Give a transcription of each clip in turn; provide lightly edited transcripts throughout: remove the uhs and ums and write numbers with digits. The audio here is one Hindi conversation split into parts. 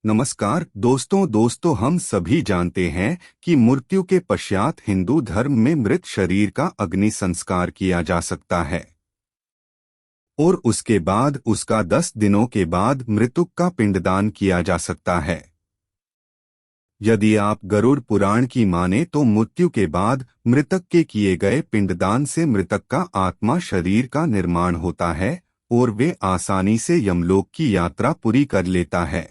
नमस्कार दोस्तों हम सभी जानते हैं कि मृत्यु के पश्चात हिंदू धर्म में मृत शरीर का अग्नि संस्कार किया जा सकता है और उसके बाद उसका 10 दिनों के बाद मृतक का पिंडदान किया जा सकता है। यदि आप गरुड़ पुराण की माने तो मृत्यु के बाद मृतक के किए गए पिंडदान से मृतक का आत्मा शरीर का निर्माण होता है और वे आसानी से यमलोक की यात्रा पूरी कर लेता है।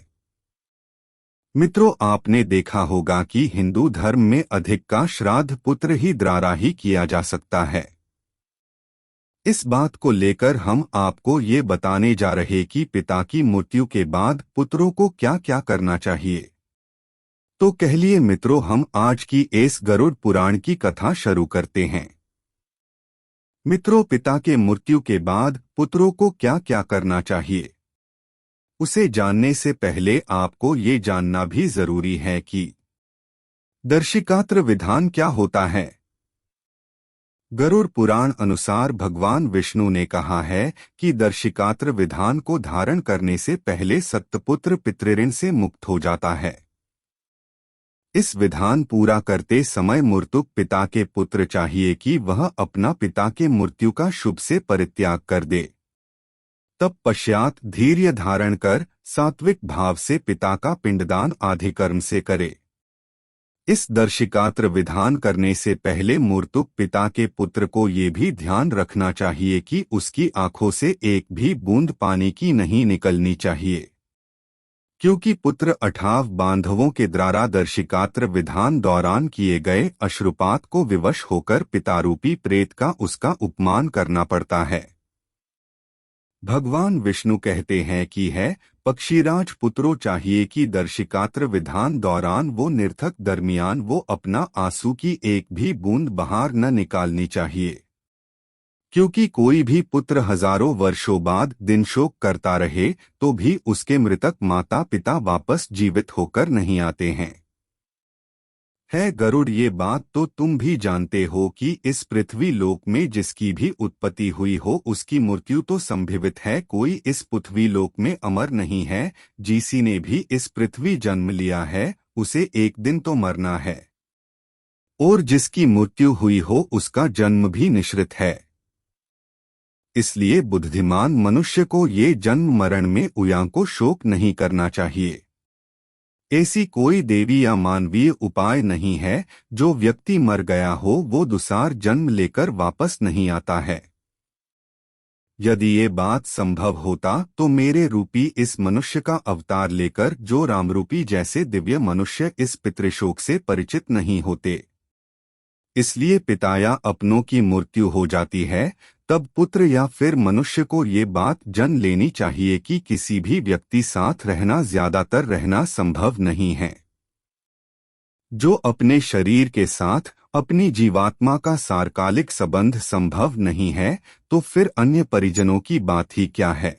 मित्रों, आपने देखा होगा कि हिंदू धर्म में अधिक का श्राद्ध पुत्र ही द्वारा ही किया जा सकता है। इस बात को लेकर हम आपको ये बताने जा रहे कि पिता की मृत्यु के बाद पुत्रों को क्या क्या करना चाहिए। तो कहलिए मित्रों, हम आज की इस गरुड़ पुराण की कथा शुरू करते हैं। मित्रों, पिता के मृत्यु के बाद पुत्रों को क्या क्या करना चाहिए, उसे जानने से पहले आपको ये जानना भी जरूरी है कि दर्शिकात्र विधान क्या होता है। गरुड़ पुराण अनुसार भगवान विष्णु ने कहा है कि दर्शिकात्र विधान को धारण करने से पहले सत्पुत्र पितृऋण से मुक्त हो जाता है। इस विधान पूरा करते समय मृतक पिता के पुत्र चाहिए कि वह अपना पिता के मृत्यु का शुभ से परित्याग कर दे। तब पश्चात धैर्य धारण कर सात्विक भाव से पिता का पिंडदान आदि कर्म से करे। इस दर्शिकात्र विधान करने से पहले मृतक पिता के पुत्र को ये भी ध्यान रखना चाहिए कि उसकी आंखों से एक भी बूंद पानी की नहीं निकलनी चाहिए, क्योंकि पुत्र अठाव बांधवों के द्वारा दर्शिकात्र विधान दौरान किए गए अश्रुपात को विवश होकर पितारूपी प्रेत का उसका उपमान करना पड़ता है। भगवान विष्णु कहते हैं कि है पक्षीराज पुत्रों चाहिए कि दर्शिकात्र विधान दौरान वो निरथक दरमियान वो अपना आंसू की एक भी बूंद बाहर न निकालनी चाहिए, क्योंकि कोई भी पुत्र हजारों वर्षों बाद दिन शोक करता रहे तो भी उसके मृतक माता पिता वापस जीवित होकर नहीं आते हैं। है गरुड़, ये बात तो तुम भी जानते हो कि इस पृथ्वी लोक में जिसकी भी उत्पत्ति हुई हो उसकी मृत्यु तो संभवित है। कोई इस पृथ्वी लोक में अमर नहीं है। जिसी ने भी इस पृथ्वी जन्म लिया है उसे एक दिन तो मरना है, और जिसकी मृत्यु हुई हो उसका जन्म भी निश्चित है। इसलिए बुद्धिमान मनुष्य को ये जन्म मरण में उया को शोक नहीं करना चाहिए। ऐसी कोई देवी या मानवीय उपाय नहीं है जो व्यक्ति मर गया हो वो दूसरा जन्म लेकर वापस नहीं आता है। यदि ये बात संभव होता तो मेरे रूपी इस मनुष्य का अवतार लेकर जो रामरूपी जैसे दिव्य मनुष्य इस पितृशोक से परिचित नहीं होते। इसलिए पिता या अपनों की मृत्यु हो जाती है तब पुत्र या फिर मनुष्य को ये बात जान लेनी चाहिए कि किसी भी व्यक्ति साथ रहना ज्यादातर रहना संभव नहीं है। जो अपने शरीर के साथ अपनी जीवात्मा का सारकालिक संबंध संभव नहीं है तो फिर अन्य परिजनों की बात ही क्या है।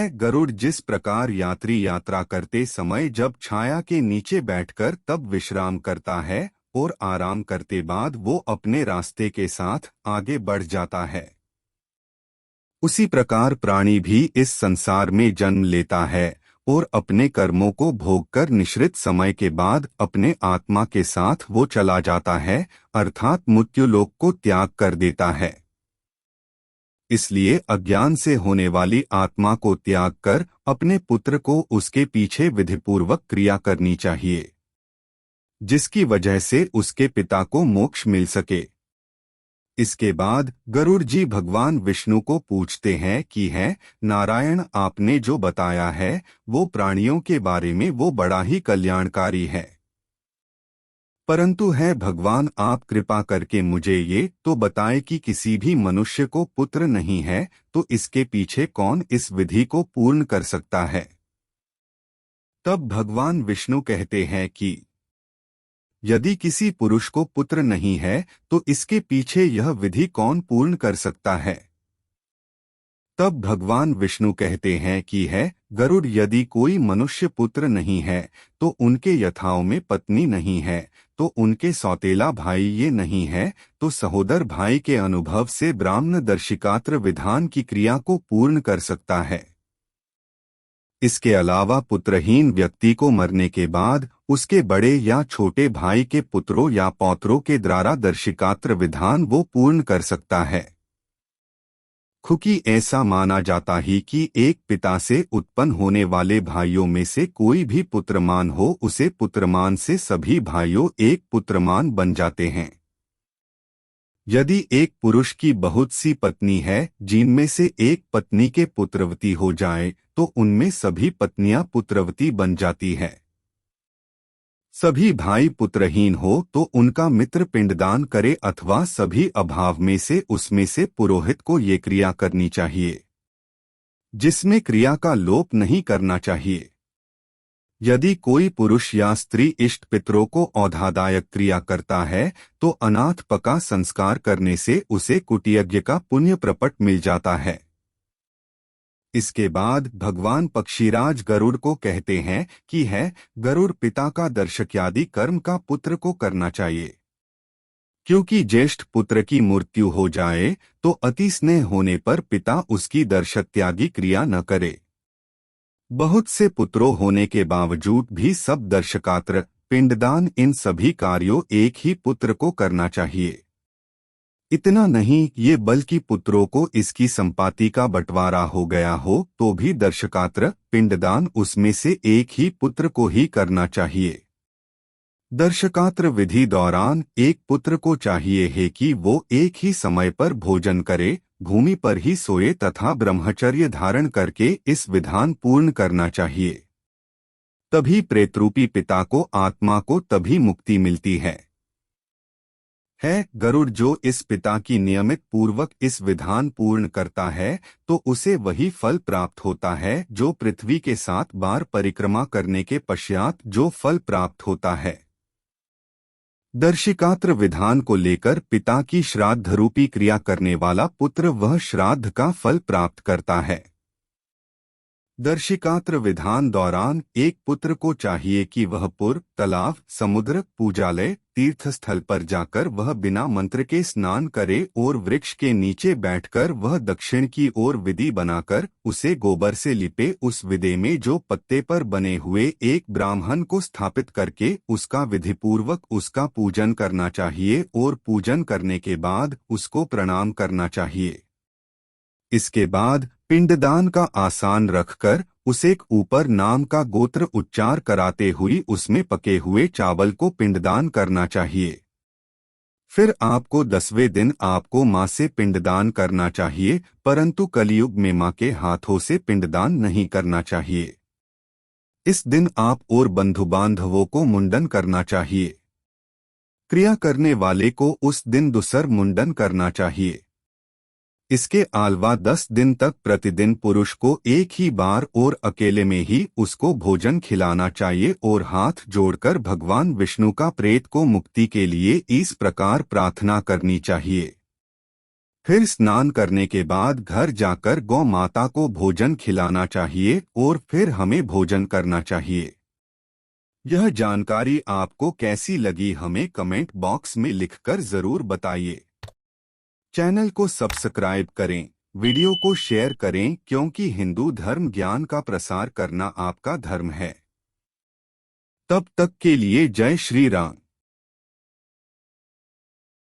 गरुड़, जिस प्रकार यात्री यात्रा करते समय जब छाया के नीचे बैठकर तब विश्राम करता है और आराम करते बाद वो अपने रास्ते के साथ आगे बढ़ जाता है, उसी प्रकार प्राणी भी इस संसार में जन्म लेता है और अपने कर्मों को भोगकर निश्चित समय के बाद अपने आत्मा के साथ वो चला जाता है, अर्थात मृत्युलोक को त्याग कर देता है। इसलिए अज्ञान से होने वाली आत्मा को त्याग कर अपने पुत्र को उसके पीछे विधिपूर्वक क्रिया करनी चाहिए, जिसकी वजह से उसके पिता को मोक्ष मिल सके। इसके बाद गरुड़ जी भगवान विष्णु को पूछते हैं कि है नारायण, आपने जो बताया है वो प्राणियों के बारे में वो बड़ा ही कल्याणकारी है, परंतु है भगवान आप कृपा करके मुझे ये तो बताएं कि किसी भी मनुष्य को पुत्र नहीं है तो इसके पीछे कौन इस विधि को पूर्ण कर सकता है। तब भगवान विष्णु कहते हैं कि यदि किसी पुरुष को पुत्र नहीं है तो इसके पीछे यह विधि कौन पूर्ण कर सकता है। तब भगवान विष्णु कहते हैं कि है गरुड़, यदि कोई मनुष्य पुत्र नहीं है तो उनके यथाओं में पत्नी नहीं है तो उनके सौतेला भाई ये नहीं है तो सहोदर भाई के अनुभव से ब्राह्मण दर्शिकात्र विधान की क्रिया को पूर्ण कर सकता है। इसके अलावा पुत्रहीन व्यक्ति को मरने के बाद उसके बड़े या छोटे भाई के पुत्रों या पौत्रों के द्वारा दर्शिकात्र विधान वो पूर्ण कर सकता है। क्योंकि ऐसा माना जाता ही कि एक पिता से उत्पन्न होने वाले भाइयों में से कोई भी पुत्रमान हो, उसे पुत्रमान से सभी भाइयों एक पुत्रमान बन जाते हैं। यदि एक पुरुष की बहुत सी पत्नी है जिनमें से एक पत्नी के पुत्रवती हो जाए तो उनमें सभी पत्नियां पुत्रवती बन जाती है। सभी भाई पुत्रहीन हो तो उनका मित्र पिंडदान करे अथवा सभी अभाव में से उसमें से पुरोहित को ये क्रिया करनी चाहिए, जिसमें क्रिया का लोप नहीं करना चाहिए। यदि कोई पुरुष या स्त्री इष्ट पितरों को औधादायक क्रिया करता है तो अनाथ पका संस्कार करने से उसे कुटियज्ञ का पुण्य प्रपट मिल जाता है। इसके बाद भगवान पक्षीराज गरुड़ को कहते हैं कि है गरुड़ पिता का दर्शक्यादि कर्म का पुत्र को करना चाहिए, क्योंकि ज्येष्ठ पुत्र की मृत्यु हो जाए तो अति स्नेह होने पर पिता उसकी दर्शक त्यागी क्रिया न करे। बहुत से पुत्रों होने के बावजूद भी सब दर्शकात्र पिंडदान इन सभी कार्यों एक ही पुत्र को करना चाहिए। इतना नहीं ये बल्कि पुत्रों को इसकी संपत्ति का बंटवारा हो गया हो तो भी दर्शकात्र पिंडदान उसमें से एक ही पुत्र को ही करना चाहिए। दर्शकात्र विधि दौरान एक पुत्र को चाहिए है कि वो एक ही समय पर भोजन करे, भूमि पर ही सोए तथा ब्रह्मचर्य धारण करके इस विधान पूर्ण करना चाहिए। तभी प्रेतरूपी पिता को आत्मा को तभी मुक्ति मिलती है। गरुड़ जो इस पिता की नियमित पूर्वक इस विधान पूर्ण करता है तो उसे वही फल प्राप्त होता है जो पृथ्वी के 7 बार परिक्रमा करने के पश्चात जो फल प्राप्त होता है। दर्शिकात्र विधान को लेकर पिता की श्राद्ध रूपी क्रिया करने वाला पुत्र वह श्राद्ध का फल प्राप्त करता है। दर्शिकात्र विधान दौरान एक पुत्र को चाहिए कि वह पुर, तालाब, समुद्र, पूजालय, तीर्थस्थल पर जाकर वह बिना मंत्र के स्नान करे और वृक्ष के नीचे बैठकर वह दक्षिण की ओर विधि बनाकर उसे गोबर से लिपे उस विधि में जो पत्ते पर बने हुए एक ब्राह्मण को स्थापित करके उसका विधिपूर्वक उसका पूजन करना चाहिए और पूजन करने के बाद उसको प्रणाम करना चाहिए। इसके बाद पिंडदान का आसान रखकर उसे ऊपर नाम का गोत्र उच्चार कराते हुए उसमें पके हुए चावल को पिंडदान करना चाहिए। फिर आपको 10वें दिन आपको माँ से पिंडदान करना चाहिए, परंतु कलयुग में माँ के हाथों से पिंडदान नहीं करना चाहिए। इस दिन आप और बंधु बांधवों को मुंडन करना चाहिए। क्रिया करने वाले को उस दिन दूसर मुंडन करना चाहिए। इसके अलावा 10 दिन तक प्रतिदिन पुरुष को एक ही बार और अकेले में ही उसको भोजन खिलाना चाहिए और हाथ जोड़कर भगवान विष्णु का प्रेत को मुक्ति के लिए इस प्रकार प्रार्थना करनी चाहिए। फिर स्नान करने के बाद घर जाकर गौ माता को भोजन खिलाना चाहिए और फिर हमें भोजन करना चाहिए। यह जानकारी आपको कैसी लगी हमें कमेंट बॉक्स में लिखकर जरूर बताइए। चैनल को सब्सक्राइब करें, वीडियो को शेयर करें क्योंकि हिंदू धर्म ज्ञान का प्रसार करना आपका धर्म है। तब तक के लिए जय श्री राम।